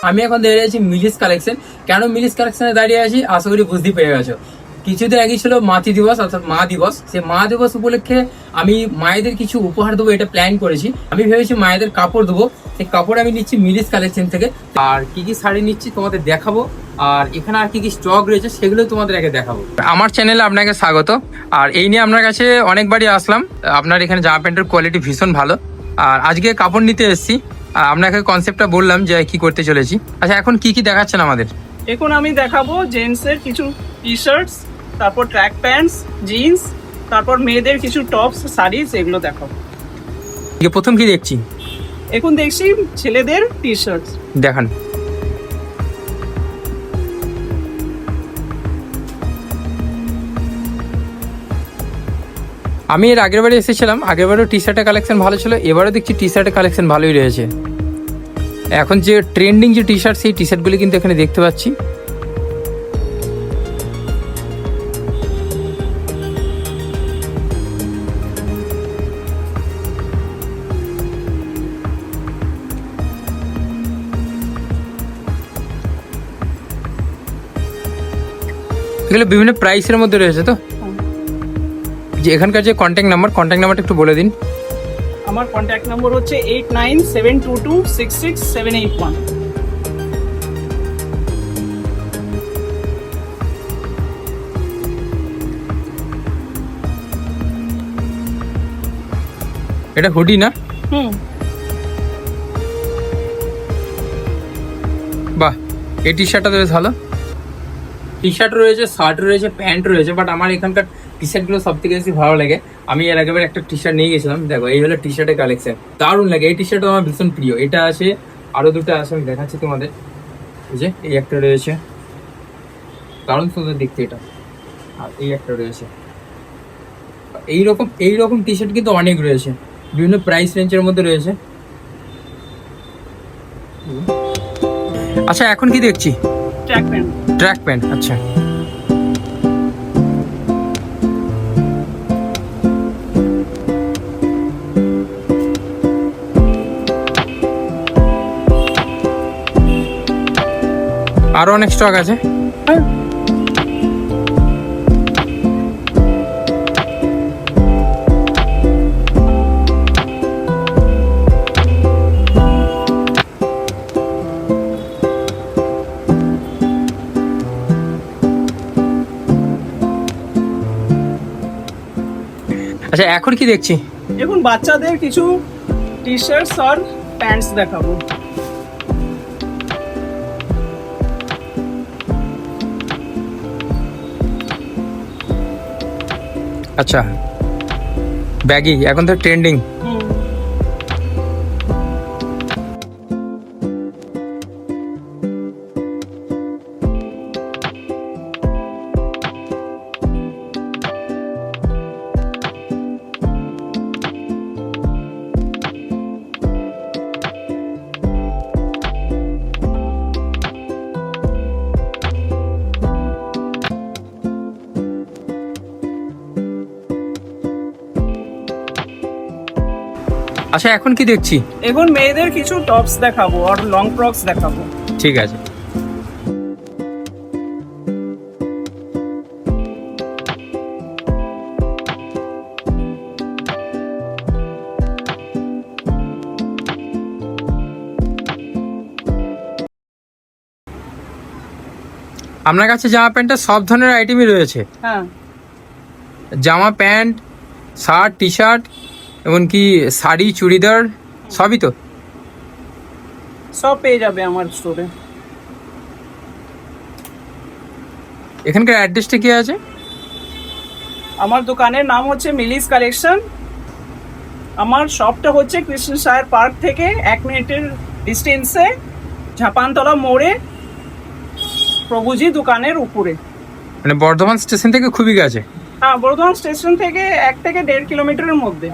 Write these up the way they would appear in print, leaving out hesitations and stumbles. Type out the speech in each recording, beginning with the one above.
আমি এখন দাঁড়িয়ে আছি মিলিস কালেকশন। কেন মিলিস কালেকশনে দাঁড়িয়ে আছি আশা করি বুঝতে পেরে গেছো। কিছুদিন আগে ছিল মাতৃ দিবস অর্থাৎ মা দিবস। সেই মা দিবস উপলক্ষে আমি মায়েদের কিছু উপহার দেবো এটা প্ল্যান করেছি। আমি ভেবেছি মায়েদের কাপড় দেবো, সেই কাপড় আমি নিচ্ছি মিলিস কালেকশন থেকে। আর কি কি শাড়ি নিচ্ছি তোমাদের দেখাবো, আর এখানে আর কি কি স্টক রয়েছে সেগুলো তোমাদের আগে দেখাবো। আমার চ্যানেলে আপনাকে স্বাগত। আর এই নিয়ে আপনার কাছে অনেকবারই আসলাম, আপনার এখানে জামা প্যান্টের কোয়ালিটি ভীষণ ভালো। আর আজকে কাপড় নিতে এসেছি, আপনাকে কনসেপ্টটা বললাম যে কি করতে চলেছি। আচ্ছা, এখন কি কি দেখাচ্ছেন আমাদের? এখন আমি দেখাবো জেন্টসের কিছু টি শার্টস, তারপর ট্র্যাক প্যান্টস, জিন্স, তারপর মেয়েদের কিছু টপস, শাড়িজ, এগুলো দেখাবো। প্রথম কি দেখছি? এখন দেখছি ছেলেদের টি শার্টস। দেখান। আমি এর আগের বারে এসেছিলাম, আগের বারেও টি শার্টের কালেকশন ভালো ছিল, এবারও দেখছি টি শার্টের কালেকশন ভালোই রয়েছে। এখন যে ট্রেন্ডিং যে টি শার্ট, সেই টি শার্টগুলি কিন্তু এখানে দেখতে পাচ্ছি। এগুলো বিভিন্ন প্রাইসের মধ্যে রয়েছে। তো যে এখানকার যে কন্ট্যাক্ট নাম্বারটা একটু বলে দিন। আমার কন্ট্যাক্ট নম্বর হচ্ছে 8972266781। এটা হুডি না? বাহ, এই টি শার্টটা বেশ ভালো। টি শার্ট রয়েছে, শার্ট রয়েছে, প্যান্ট রয়েছে, বাট আমার এখানকার টি শার্টগুলো সব থেকে বেশি ভালো লাগে। আমি এর আগেবার একটা টি শার্ট নিয়ে গেছিলাম, দেখো এই হলো টি শার্টের কালেকশন, দারুণ লাগে। এই টি শার্টও আমার ভীষণ প্রিয়। এটা আছে, আরো দুটো আছে, আমি দেখাচ্ছি তোমাদের। এই যে এই একটা রয়েছে, দারুণ সুন্দর দেখতে এটা। আর এই একটা রয়েছে। এইরকম টি শার্ট কিন্তু অনেক রয়েছে, বিভিন্ন প্রাইস রেঞ্জের মধ্যে রয়েছে। আচ্ছা, এখন কি দেখছি? Track pant. আচ্ছা, আরো অনেক স্টক আছে। আচ্ছা, এখন কি দেখছি? এখন বাচ্চাদের কিছু টি শার্টস আর প্যান্টস দেখাবো। আচ্ছা, ব্যাগি এখন তো ট্রেন্ডিং। আচ্ছা, এখন কি দেখছি? এখন মেয়েদের কিছু টপস দেখাবো আর লং ফ্রকস দেখাবো। ঠিক আছে। আপনার কাছে জামা প্যান্টের সব ধরনের আইটেমই রয়েছে? হ্যাঁ, জামা প্যান্ট, শার্ট, টি শার্ট, এমনকি শাড়ি, চুড়িদার, সবই তো? সব পেয়ে যাবে আমার স্টোরে। এখানকার অ্যাড্রেসটা কি আছে? আমার দোকানের নাম হচ্ছে মিলিস কালেকশন। আমার শপটা হচ্ছে কৃষ্ণসায়র পার্ক থেকে 1 মিনিটের ডিস্টেন্সে, ঝাপানতলা মোড়ে, প্রভুজি দোকানের উপরে। মানে বর্ধমান স্টেশন থেকে খুবই কাছে? হ্যাঁ, বর্ধমান স্টেশন থেকে 1 থেকে 1.5 কিলোমিটারের মধ্যে।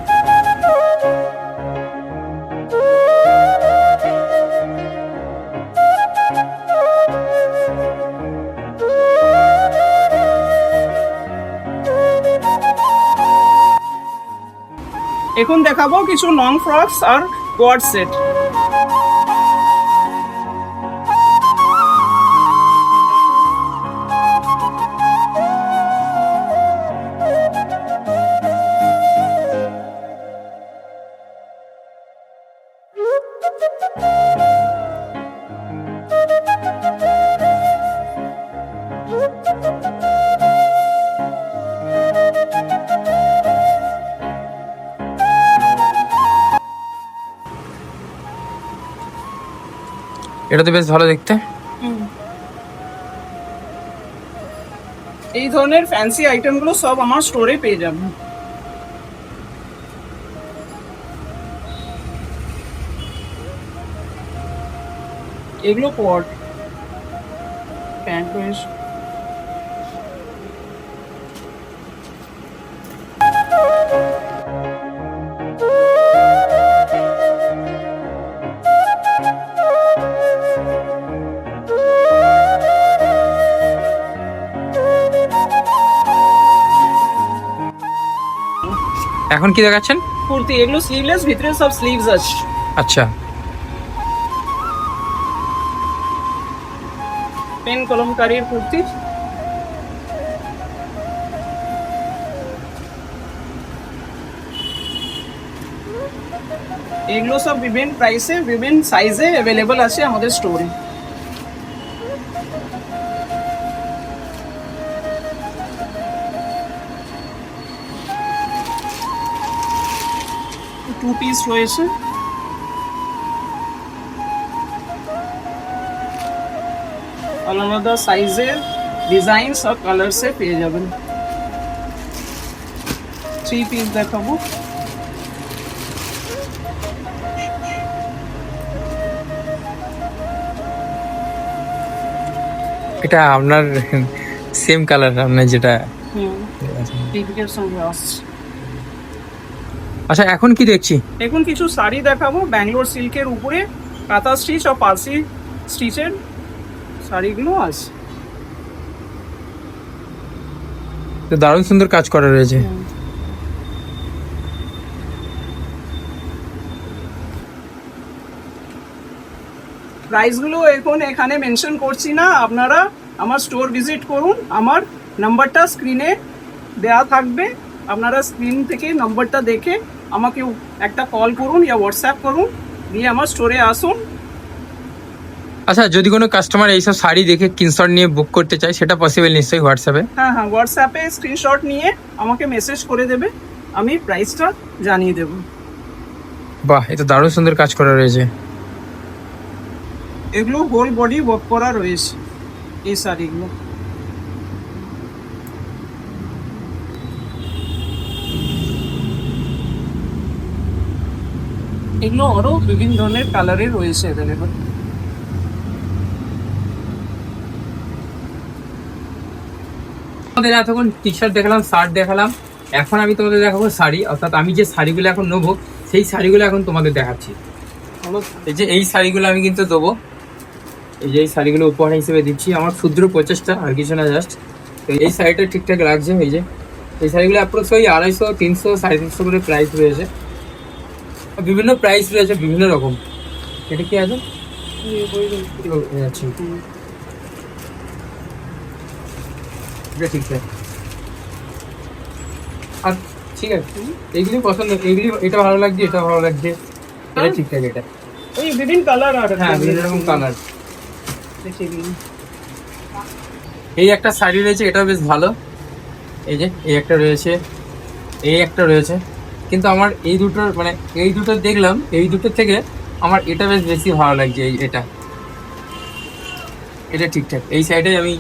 এখন দেখাবো কিছু লং ফ্রকস আর কোয়াড সেট। এটা তো বেশ ভালো দেখতে। এই ধরনের ফ্যান্সি আইটেমগুলো সব আমার স্টোরে পেয়ে যাবেন। এগুলো পট প্যান্ট রয়েছে। এখন কি দেখাচ্ছেন? কুর্তি, এগুলো স্লিভলেস, ভিতরে সব স্লিভস আছে। আচ্ছা, পেন কলমকারীর কুর্তি। এগুলো সব বিভিন্ন প্রাইসে বিভিন্ন সাইজে অ্যাভেলেবল আছে আমাদের স্টোরে। টু পিস রয়েছে। আলাদা সাইজের ডিজাইনস আর কালারসে পেয়ে যাবেন। থ্রি পিস দেখাবো। এটা আপনার সেম কালার, আপনার যেটা। পিঙ্কের সঙ্গে আসছে। আচ্ছা, এখন কি দেখছি? এখন কিছু শাড়ি দেখাবো ব্যাঙ্গালোর সিল্কের উপরে, কাঁথা স্টিচ আর পার্সি স্টিচের শাড়িগুলো আছে। তো দারুণ সুন্দর কাজ করা রয়েছে। প্রাইসগুলো এখন এখানে মেনশন করছি না, আপনারা আমার স্টোর ভিজিট করুন। আমার নাম্বারটা স্ক্রিনে দেওয়া থাকবে, আপনারা স্ক্রিন থেকে নাম্বারটা দেখে আমাকে একটা কল করুন ইয়া হোয়াটসঅ্যাপ করুন, দিয়ে আমার স্টোরে আসুন। আচ্ছা, যদি কোনো কাস্টমার এইসব শাড়ি দেখে স্ক্রিনশট নিয়ে বুক করতে চায়, সেটা পসিবল নিশ্চয়ই হোয়াটসঅ্যাপে? হ্যাঁ হ্যাঁ, হোয়াটসঅ্যাপে স্ক্রিনশট নিয়ে আমাকে মেসেজ করে দেবে, আমি প্রাইসটা জানিয়ে দেবো। বাহ, এটা দারুণ সুন্দর কাজ করা রয়েছে। এগুলো হোল বডি ওয়ার্ক করা রয়েছে এই শাড়িগুলো। এগুলো আরো বিভিন্ন ধরনের কালারে রয়েছে অ্যাভেলেবল। আমাদের এতক্ষণ টি শার্ট দেখালাম, শার্ট দেখালাম, এখন আমি তোমাদের দেখাবো শাড়ি। অর্থাৎ আমি যে শাড়িগুলো এখন নেবো, সেই শাড়িগুলো এখন তোমাদের দেখাচ্ছি। এই যে এই শাড়িগুলো আমি কিন্তু দেবো, এই যে এই শাড়িগুলো উপহার হিসেবে দিচ্ছি। আমার ক্ষুদ্র প্রচেষ্টা, আর কিছু না, জাস্ট। তো এই শাড়িটা ঠিকঠাক লাগছে। এই যে এই শাড়িগুলো অ্যাপ্রক্স ওই 250, 300, 350 করে প্রাইস রয়েছে। বিভিন্ন প্রাইস রয়েছে, বিভিন্ন রকম। এটা কি আছে? আচ্ছা, এটা ঠিকঠাক। আর ঠিক আছে, এইগুলি পছন্দ, এইগুলি, এটা ভালো লাগছে, এটা ভালো লাগছে, এটা ঠিকঠাক। এটা ওই বিভিন্ন কালার আর হ্যাঁ, বিভিন্ন রকম কালার। দেখিয়ে দিন। এই একটা শাড়ি রয়েছে, এটাও বেশ ভালো। এই যে এই একটা রয়েছে, এই একটা রয়েছে। কিন্তু আমার এই দুটোর, মানে এই দুটো দেখলাম, এই দুটোর থেকে আমার এটা বেশ বেশি ভালো লাগছে। এটা ঠিকঠাক। এই সাইডে আমি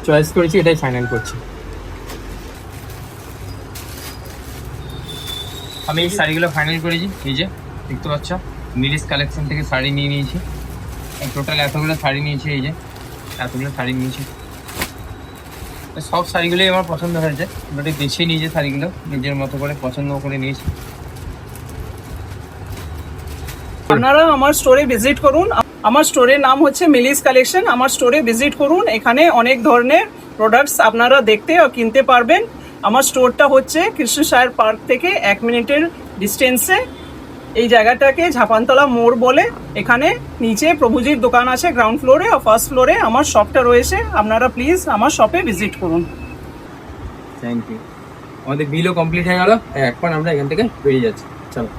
চয়েস করেছি, এটাই ফাইনাল করছি। আমি এই শাড়িগুলো ফাইনাল করেছি। এই যে দেখতে পাচ্ছ, মিলিস কালেকশন থেকে শাড়ি নিয়ে নিয়েছি। টোটাল এতগুলো শাড়ি নিয়েছি। এই যে এতগুলো শাড়ি নিয়েছি, সব শাড়িগুলোই আমার পছন্দ হয়েছে। এবারে বেছে নিয়েছে শাড়িগুলো, নিজের মতো করে পছন্দ করে নিয়েছি। আপনারা আমার স্টোরে ভিজিট করুন। আমার স্টোরের নাম হচ্ছে মিলিস কালেকশন। আমার স্টোরে ভিজিট করুন, এখানে অনেক ধরনের প্রোডাক্টস আপনারা দেখতে ও কিনতে পারবেন। আমার স্টোরটা হচ্ছে কৃষ্ণসায়র পার্ক থেকে 1 মিনিটের ডিস্টেন্সে। এই জায়গাটাকে ঝাপানতলা মোড় বলে। এখানে নিচে প্রভুজির দোকান আছে গ্রাউন্ড ফ্লোরে, আর ফার্স্ট ফ্লোরে আমার শপটা রয়েছে। আপনারা প্লিজ আমার শপে ভিজিট করুন। Thank you. আমাদের বিলও কমপ্লিট হয়ে গেল, এখন আমরা এখান থেকে বেরিয়ে যাচ্ছি। চলো।